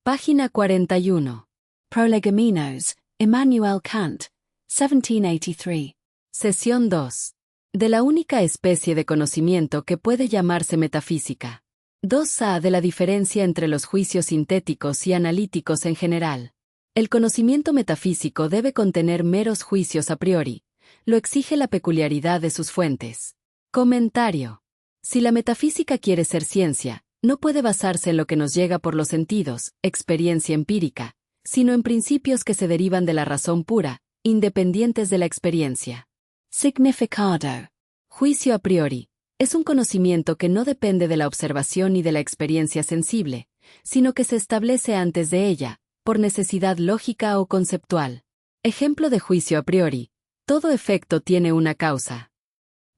Página 41. Prolegómenos, Immanuel Kant, 1783. Sesión 2. De la única especie de conocimiento que puede llamarse metafísica. 2a. De la diferencia entre los juicios sintéticos y analíticos en general. El conocimiento metafísico debe contener meros juicios a priori. Lo exige la peculiaridad de sus fuentes. Comentario. Si la metafísica quiere ser ciencia, no puede basarse en lo que nos llega por los sentidos, experiencia empírica, sino en principios que se derivan de la razón pura, independientes de la experiencia. Significado. Juicio a priori. Es un conocimiento que no depende de la observación ni de la experiencia sensible, sino que se establece antes de ella, por necesidad lógica o conceptual. Ejemplo de juicio a priori. Todo efecto tiene una causa.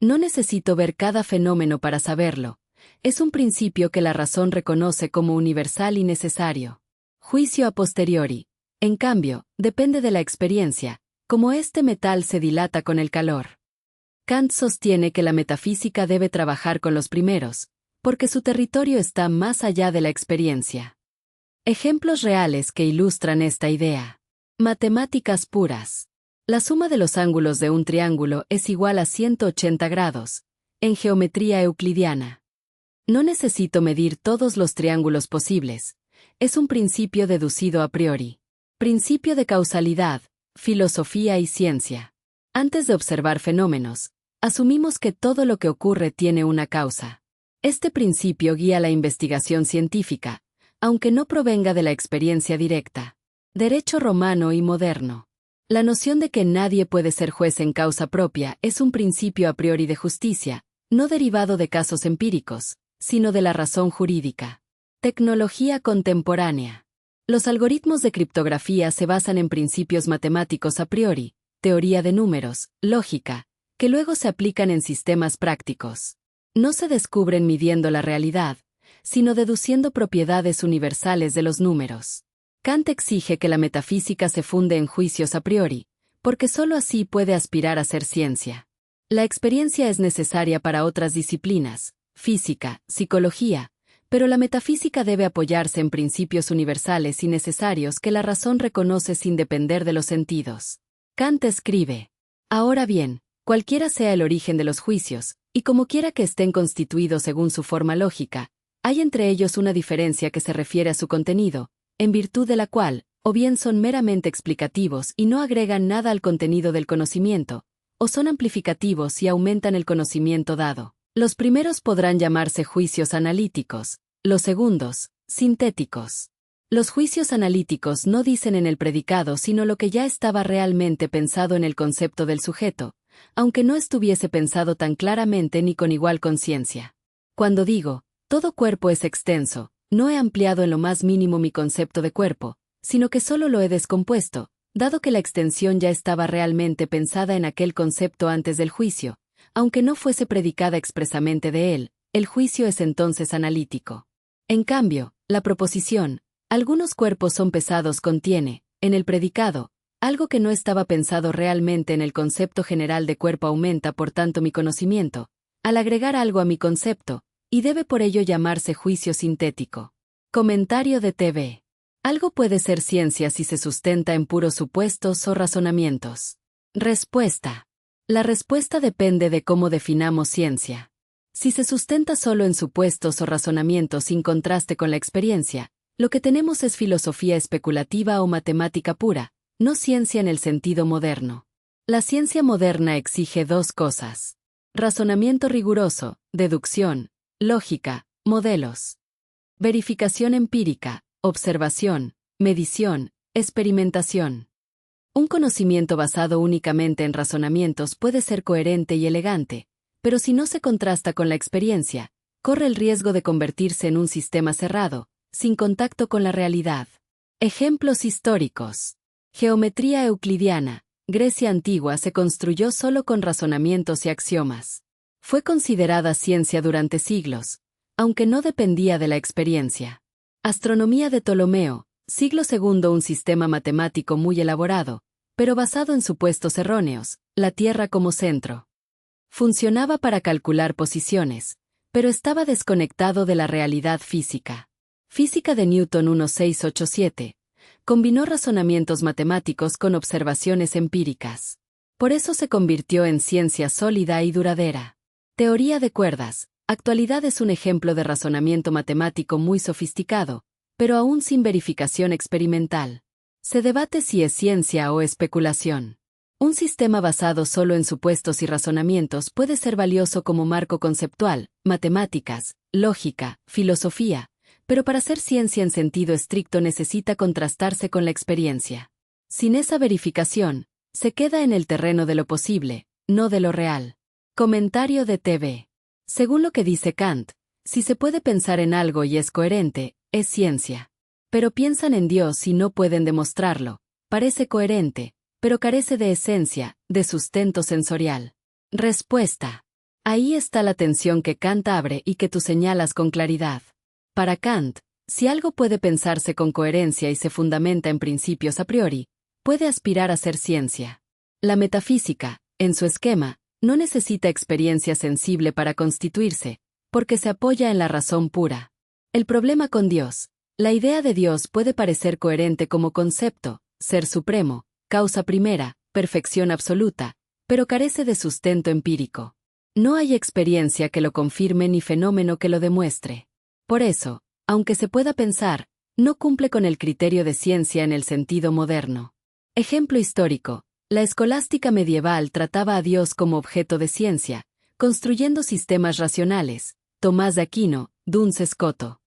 No necesito ver cada fenómeno para saberlo. Es un principio que la razón reconoce como universal y necesario. Juicio a posteriori. En cambio, depende de la experiencia, como este metal se dilata con el calor. Kant sostiene que la metafísica debe trabajar con los primeros, porque su territorio está más allá de la experiencia. Ejemplos reales que ilustran esta idea. Matemáticas puras. La suma de los ángulos de un triángulo es igual a 180 grados, en geometría euclidiana. No necesito medir todos los triángulos posibles. Es un principio deducido a priori. Principio de causalidad, filosofía y ciencia. Antes de observar fenómenos, asumimos que todo lo que ocurre tiene una causa. Este principio guía la investigación científica, aunque no provenga de la experiencia directa. Derecho romano y moderno. La noción de que nadie puede ser juez en causa propia es un principio a priori de justicia, no derivado de casos empíricos, sino de la razón jurídica. Tecnología contemporánea. Los algoritmos de criptografía se basan en principios matemáticos a priori, teoría de números, lógica, que luego se aplican en sistemas prácticos. No se descubren midiendo la realidad, sino deduciendo propiedades universales de los números. Kant exige que la metafísica se funde en juicios a priori, porque sólo así puede aspirar a ser ciencia. La experiencia es necesaria para otras disciplinas, física, psicología, pero la metafísica debe apoyarse en principios universales y necesarios que la razón reconoce sin depender de los sentidos. Kant escribe: ahora bien, cualquiera sea el origen de los juicios, y como quiera que estén constituidos según su forma lógica, hay entre ellos una diferencia que se refiere a su contenido, en virtud de la cual, o bien son meramente explicativos y no agregan nada al contenido del conocimiento, o son amplificativos y aumentan el conocimiento dado. Los primeros podrán llamarse juicios analíticos, los segundos, sintéticos. Los juicios analíticos no dicen en el predicado sino lo que ya estaba realmente pensado en el concepto del sujeto, aunque no estuviese pensado tan claramente ni con igual conciencia. Cuando digo, todo cuerpo es extenso, no he ampliado en lo más mínimo mi concepto de cuerpo, sino que solo lo he descompuesto, dado que la extensión ya estaba realmente pensada en aquel concepto antes del juicio. Aunque no fuese predicada expresamente de él, el juicio es entonces analítico. En cambio, la proposición, algunos cuerpos son pesados contiene, en el predicado, algo que no estaba pensado realmente en el concepto general de cuerpo aumenta por tanto mi conocimiento, al agregar algo a mi concepto, y debe por ello llamarse juicio sintético. Comentario de TV. Algo puede ser ciencia si se sustenta en puros supuestos o razonamientos. Respuesta. La respuesta depende de cómo definamos ciencia. Si se sustenta solo en supuestos o razonamientos sin contraste con la experiencia, lo que tenemos es filosofía especulativa o matemática pura, no ciencia en el sentido moderno. La ciencia moderna exige dos cosas: razonamiento riguroso, deducción, lógica, modelos. Verificación empírica, observación, medición, experimentación. Un conocimiento basado únicamente en razonamientos puede ser coherente y elegante, pero si no se contrasta con la experiencia, corre el riesgo de convertirse en un sistema cerrado, sin contacto con la realidad. Ejemplos históricos. Geometría euclidiana. Grecia antigua se construyó solo con razonamientos y axiomas. Fue considerada ciencia durante siglos, aunque no dependía de la experiencia. Astronomía de Ptolomeo, siglo II, un sistema matemático muy elaborado, pero basado en supuestos erróneos, la Tierra como centro. Funcionaba para calcular posiciones, pero estaba desconectado de la realidad física. Física de Newton 1687. Combinó razonamientos matemáticos con observaciones empíricas. Por eso se convirtió en ciencia sólida y duradera. Teoría de cuerdas. Actualidad es un ejemplo de razonamiento matemático muy sofisticado, pero aún sin verificación experimental. Se debate si es ciencia o especulación. Un sistema basado solo en supuestos y razonamientos puede ser valioso como marco conceptual, matemáticas, lógica, filosofía, pero para ser ciencia en sentido estricto necesita contrastarse con la experiencia. Sin esa verificación, se queda en el terreno de lo posible, no de lo real. Comentario de TV. Según lo que dice Kant, si se puede pensar en algo y es coherente, es ciencia. Pero piensan en Dios y no pueden demostrarlo. Parece coherente, pero carece de esencia, de sustento sensorial. Respuesta. Ahí está la tensión que Kant abre y que tú señalas con claridad. Para Kant, si algo puede pensarse con coherencia y se fundamenta en principios a priori, puede aspirar a ser ciencia. La metafísica, en su esquema, no necesita experiencia sensible para constituirse, porque se apoya en la razón pura. El problema con Dios. La idea de Dios puede parecer coherente como concepto, ser supremo, causa primera, perfección absoluta, pero carece de sustento empírico. No hay experiencia que lo confirme ni fenómeno que lo demuestre. Por eso, aunque se pueda pensar, no cumple con el criterio de ciencia en el sentido moderno. Ejemplo histórico. La escolástica medieval trataba a Dios como objeto de ciencia, construyendo sistemas racionales. Tomás de Aquino, Duns Scoto.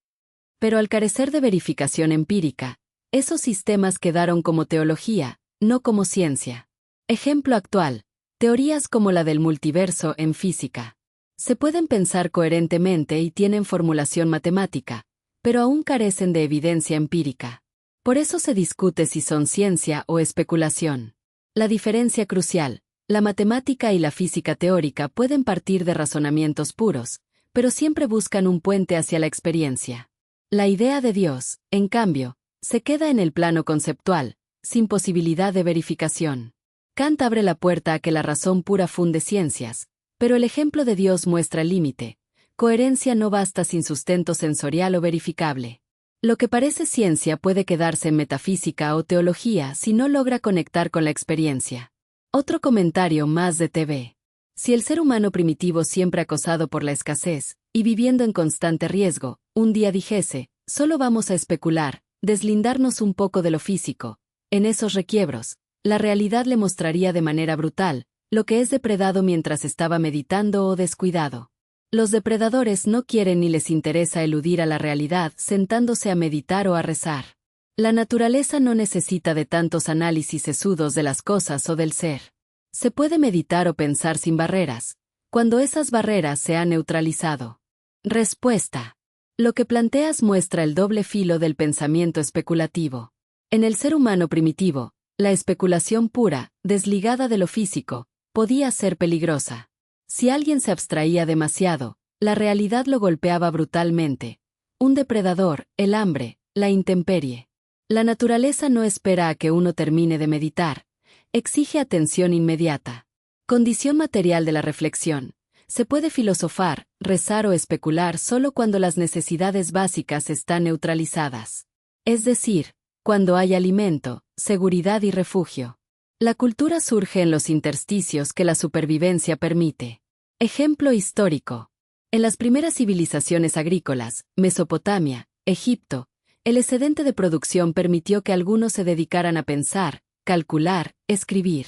Pero al carecer de verificación empírica, esos sistemas quedaron como teología, no como ciencia. Ejemplo actual. Teorías como la del multiverso en física. Se pueden pensar coherentemente y tienen formulación matemática, pero aún carecen de evidencia empírica. Por eso se discute si son ciencia o especulación. La diferencia crucial. La matemática y la física teórica pueden partir de razonamientos puros, pero siempre buscan un puente hacia la experiencia. La idea de Dios, en cambio, se queda en el plano conceptual, sin posibilidad de verificación. Kant abre la puerta a que la razón pura funde ciencias, pero el ejemplo de Dios muestra el límite. Coherencia no basta sin sustento sensorial o verificable. Lo que parece ciencia puede quedarse en metafísica o teología si no logra conectar con la experiencia. Otro comentario más de TV. Si el ser humano primitivo siempre acosado por la escasez, y viviendo en constante riesgo, un día dijese, solo vamos a especular, deslindarnos un poco de lo físico, en esos requiebros, la realidad le mostraría de manera brutal, lo que es depredado mientras estaba meditando o descuidado. Los depredadores no quieren ni les interesa eludir a la realidad sentándose a meditar o a rezar. La naturaleza no necesita de tantos análisis sesudos de las cosas o del ser. Se puede meditar o pensar sin barreras, cuando esas barreras se han neutralizado. Respuesta. Lo que planteas muestra el doble filo del pensamiento especulativo. En el ser humano primitivo, la especulación pura, desligada de lo físico, podía ser peligrosa. Si alguien se abstraía demasiado, la realidad lo golpeaba brutalmente. Un depredador, el hambre, la intemperie. La naturaleza no espera a que uno termine de meditar. Exige atención inmediata. Condición material de la reflexión. Se puede filosofar, rezar o especular solo cuando las necesidades básicas están neutralizadas. Es decir, cuando hay alimento, seguridad y refugio. La cultura surge en los intersticios que la supervivencia permite. Ejemplo histórico. En las primeras civilizaciones agrícolas, Mesopotamia, Egipto, el excedente de producción permitió que algunos se dedicaran a pensar, calcular, escribir.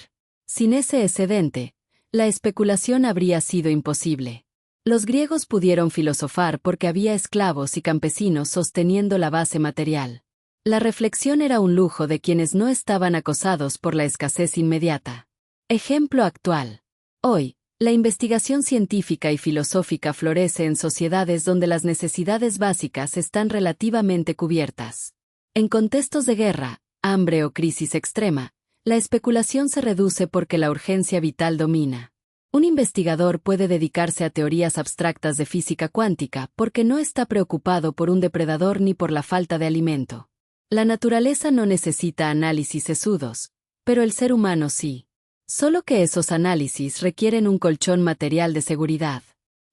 Sin ese excedente, la especulación habría sido imposible. Los griegos pudieron filosofar porque había esclavos y campesinos sosteniendo la base material. La reflexión era un lujo de quienes no estaban acosados por la escasez inmediata. Ejemplo actual. Hoy, la investigación científica y filosófica florece en sociedades donde las necesidades básicas están relativamente cubiertas. En contextos de guerra, hambre o crisis extrema, la especulación se reduce porque la urgencia vital domina. Un investigador puede dedicarse a teorías abstractas de física cuántica porque no está preocupado por un depredador ni por la falta de alimento. La naturaleza no necesita análisis sesudos, pero el ser humano sí. Solo que esos análisis requieren un colchón material de seguridad.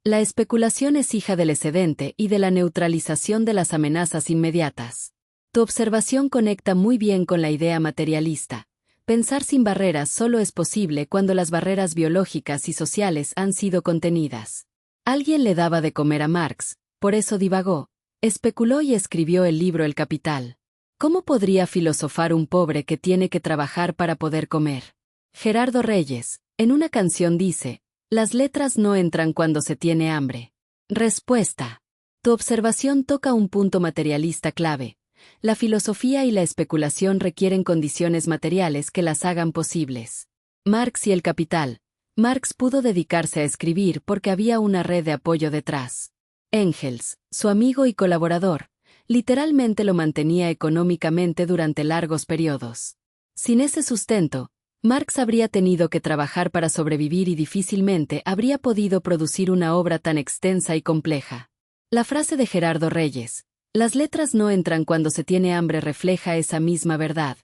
La especulación es hija del excedente y de la neutralización de las amenazas inmediatas. Tu observación conecta muy bien con la idea materialista. Pensar sin barreras solo es posible cuando las barreras biológicas y sociales han sido contenidas. Alguien le daba de comer a Marx, por eso divagó, especuló y escribió el libro El Capital. ¿Cómo podría filosofar un pobre que tiene que trabajar para poder comer? Gerardo Reyes, en una canción dice, las letras no entran cuando se tiene hambre. Respuesta. Tu observación toca un punto materialista clave. La filosofía y la especulación requieren condiciones materiales que las hagan posibles. Marx y el Capital. Marx pudo dedicarse a escribir porque había una red de apoyo detrás. Engels, su amigo y colaborador, literalmente lo mantenía económicamente durante largos periodos. Sin ese sustento, Marx habría tenido que trabajar para sobrevivir y difícilmente habría podido producir una obra tan extensa y compleja. La frase de Gerardo Reyes, las letras no entran cuando se tiene hambre, refleja esa misma verdad.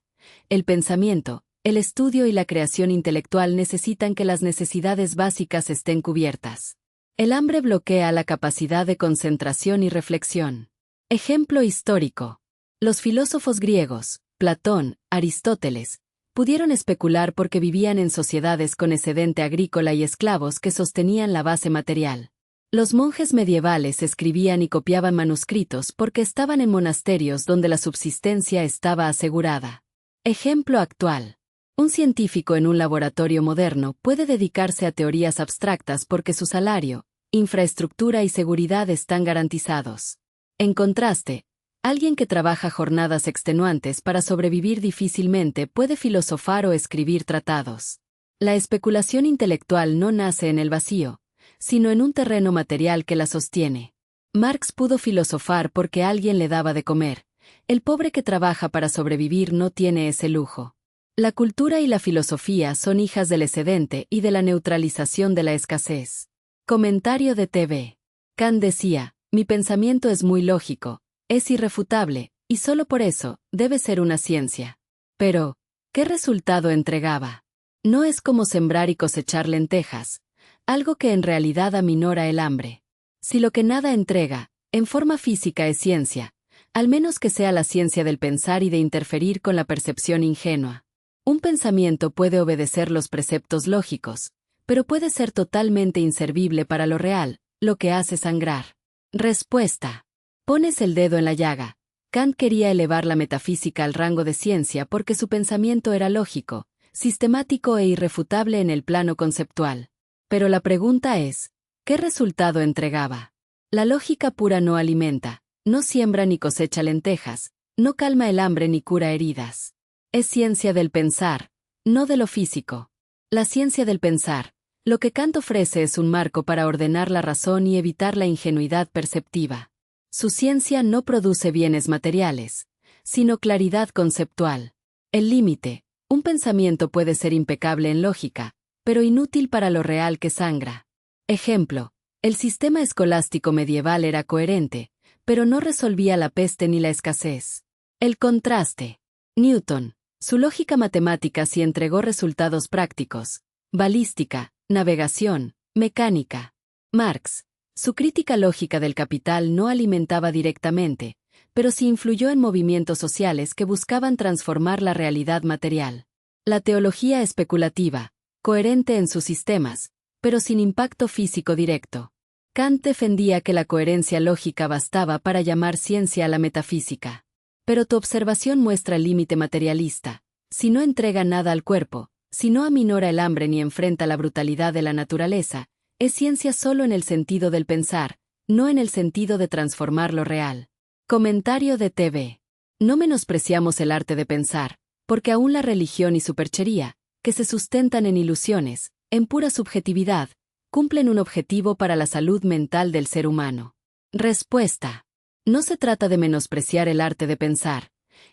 El pensamiento, el estudio y la creación intelectual necesitan que las necesidades básicas estén cubiertas. El hambre bloquea la capacidad de concentración y reflexión. Ejemplo histórico. Los filósofos griegos, Platón, Aristóteles, pudieron especular porque vivían en sociedades con excedente agrícola y esclavos que sostenían la base material. Los monjes medievales escribían y copiaban manuscritos porque estaban en monasterios donde la subsistencia estaba asegurada. Ejemplo actual. Un científico en un laboratorio moderno puede dedicarse a teorías abstractas porque su salario, infraestructura y seguridad están garantizados. En contraste, alguien que trabaja jornadas extenuantes para sobrevivir difícilmente puede filosofar o escribir tratados. La especulación intelectual no nace en el vacío, sino en un terreno material que la sostiene. Marx pudo filosofar porque alguien le daba de comer. El pobre que trabaja para sobrevivir no tiene ese lujo. La cultura y la filosofía son hijas del excedente y de la neutralización de la escasez. Comentario de TV. Kant decía, mi pensamiento es muy lógico, es irrefutable, y solo por eso, debe ser una ciencia. Pero, ¿qué resultado entregaba? No es como sembrar y cosechar lentejas, algo que en realidad aminora el hambre. Si lo que nada entrega, en forma física es ciencia, al menos que sea la ciencia del pensar y de interferir con la percepción ingenua. Un pensamiento puede obedecer los preceptos lógicos, pero puede ser totalmente inservible para lo real, lo que hace sangrar. Respuesta. Pones el dedo en la llaga. Kant quería elevar la metafísica al rango de ciencia porque su pensamiento era lógico, sistemático e irrefutable en el plano conceptual. Pero la pregunta es, ¿qué resultado entregaba? La lógica pura no alimenta, no siembra ni cosecha lentejas, no calma el hambre ni cura heridas. Es ciencia del pensar, no de lo físico. La ciencia del pensar, lo que Kant ofrece es un marco para ordenar la razón y evitar la ingenuidad perceptiva. Su ciencia no produce bienes materiales, sino claridad conceptual. El límite, un pensamiento puede ser impecable en lógica, pero inútil para lo real que sangra. Ejemplo, el sistema escolástico medieval era coherente, pero no resolvía la peste ni la escasez. El contraste. Newton, su lógica matemática sí entregó resultados prácticos, balística, navegación, mecánica. Marx, su crítica lógica del capital no alimentaba directamente, pero sí influyó en movimientos sociales que buscaban transformar la realidad material. La teología especulativa, coherente en sus sistemas, pero sin impacto físico directo. Kant defendía que la coherencia lógica bastaba para llamar ciencia a la metafísica. Pero tu observación muestra el límite materialista. Si no entrega nada al cuerpo, si no aminora el hambre ni enfrenta la brutalidad de la naturaleza, es ciencia solo en el sentido del pensar, no en el sentido de transformar lo real. Comentario de TV. No menospreciamos el arte de pensar, porque aún la religión y superchería, que se sustentan en ilusiones, en pura subjetividad, cumplen un objetivo para la salud mental del ser humano. Respuesta. No se trata de menospreciar el arte de pensar.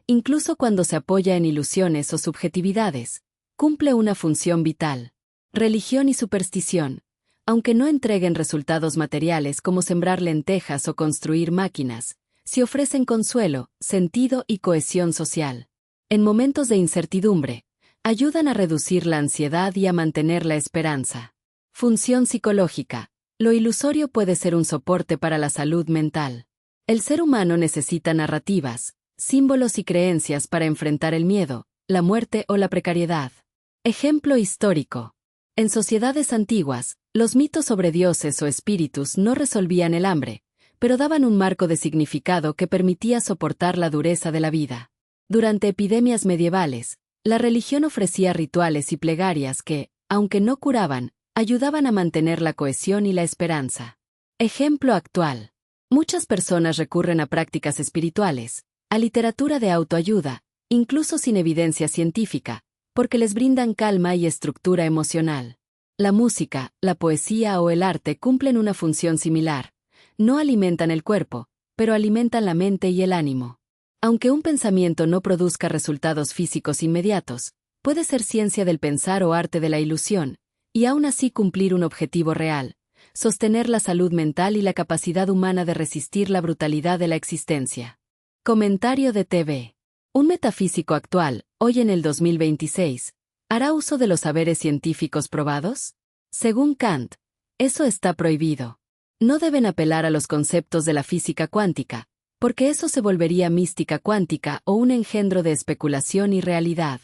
Incluso cuando se apoya en ilusiones o subjetividades, cumple una función vital. Religión y superstición, aunque no entreguen resultados materiales como sembrar lentejas o construir máquinas, sí ofrecen consuelo, sentido y cohesión social. En momentos de incertidumbre, ayudan a reducir la ansiedad y a mantener la esperanza. Función psicológica. Lo ilusorio puede ser un soporte para la salud mental. El ser humano necesita narrativas, símbolos y creencias para enfrentar el miedo, la muerte o la precariedad. Ejemplo histórico. En sociedades antiguas, los mitos sobre dioses o espíritus no resolvían el hambre, pero daban un marco de significado que permitía soportar la dureza de la vida. Durante epidemias medievales, la religión ofrecía rituales y plegarias que, aunque no curaban, ayudaban a mantener la cohesión y la esperanza. Ejemplo actual. Muchas personas recurren a prácticas espirituales, a literatura de autoayuda, incluso sin evidencia científica, porque les brindan calma y estructura emocional. La música, la poesía o el arte cumplen una función similar. No alimentan el cuerpo, pero alimentan la mente y el ánimo. Aunque un pensamiento no produzca resultados físicos inmediatos, puede ser ciencia del pensar o arte de la ilusión, y aún así cumplir un objetivo real: sostener la salud mental y la capacidad humana de resistir la brutalidad de la existencia. Comentario de TV. Un metafísico actual, hoy en el 2026, ¿hará uso de los saberes científicos probados? Según Kant, eso está prohibido. No deben apelar a los conceptos de la física cuántica, porque eso se volvería mística cuántica o un engendro de especulación y realidad.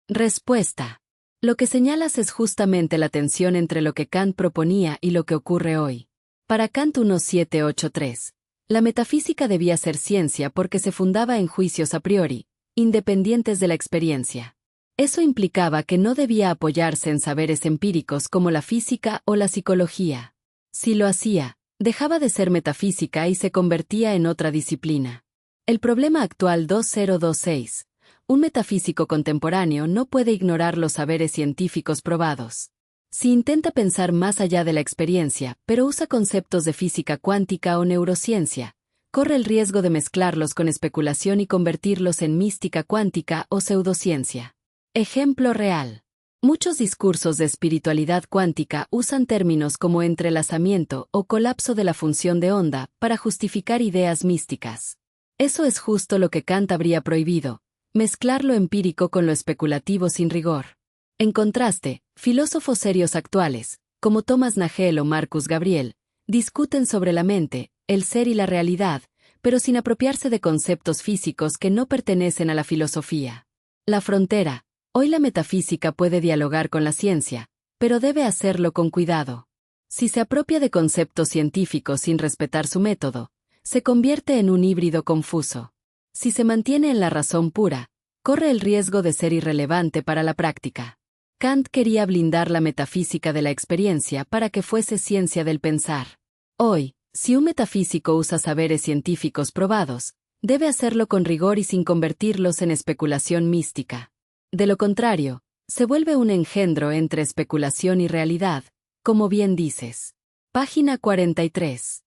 Respuesta. Lo que señalas es justamente la tensión entre lo que Kant proponía y lo que ocurre hoy. Para Kant 1783, la metafísica debía ser ciencia porque se fundaba en juicios a priori, independientes de la experiencia. Eso implicaba que no debía apoyarse en saberes empíricos como la física o la psicología. Si lo hacía, dejaba de ser metafísica y se convertía en otra disciplina. El problema actual 2026. Un metafísico contemporáneo no puede ignorar los saberes científicos probados. Si intenta pensar más allá de la experiencia, pero usa conceptos de física cuántica o neurociencia, corre el riesgo de mezclarlos con especulación y convertirlos en mística cuántica o pseudociencia. Ejemplo real. Muchos discursos de espiritualidad cuántica usan términos como entrelazamiento o colapso de la función de onda para justificar ideas místicas. Eso es justo lo que Kant habría prohibido: mezclar lo empírico con lo especulativo sin rigor. En contraste, filósofos serios actuales, como Thomas Nagel o Marcus Gabriel, discuten sobre la mente, el ser y la realidad, pero sin apropiarse de conceptos físicos que no pertenecen a la filosofía. La frontera. Hoy la metafísica puede dialogar con la ciencia, pero debe hacerlo con cuidado. Si se apropia de conceptos científicos sin respetar su método, se convierte en un híbrido confuso. Si se mantiene en la razón pura, corre el riesgo de ser irrelevante para la práctica. Kant quería blindar la metafísica de la experiencia para que fuese ciencia del pensar. Hoy, si un metafísico usa saberes científicos probados, debe hacerlo con rigor y sin convertirlos en especulación mística. De lo contrario, se vuelve un engendro entre especulación y realidad, como bien dices. Página 43.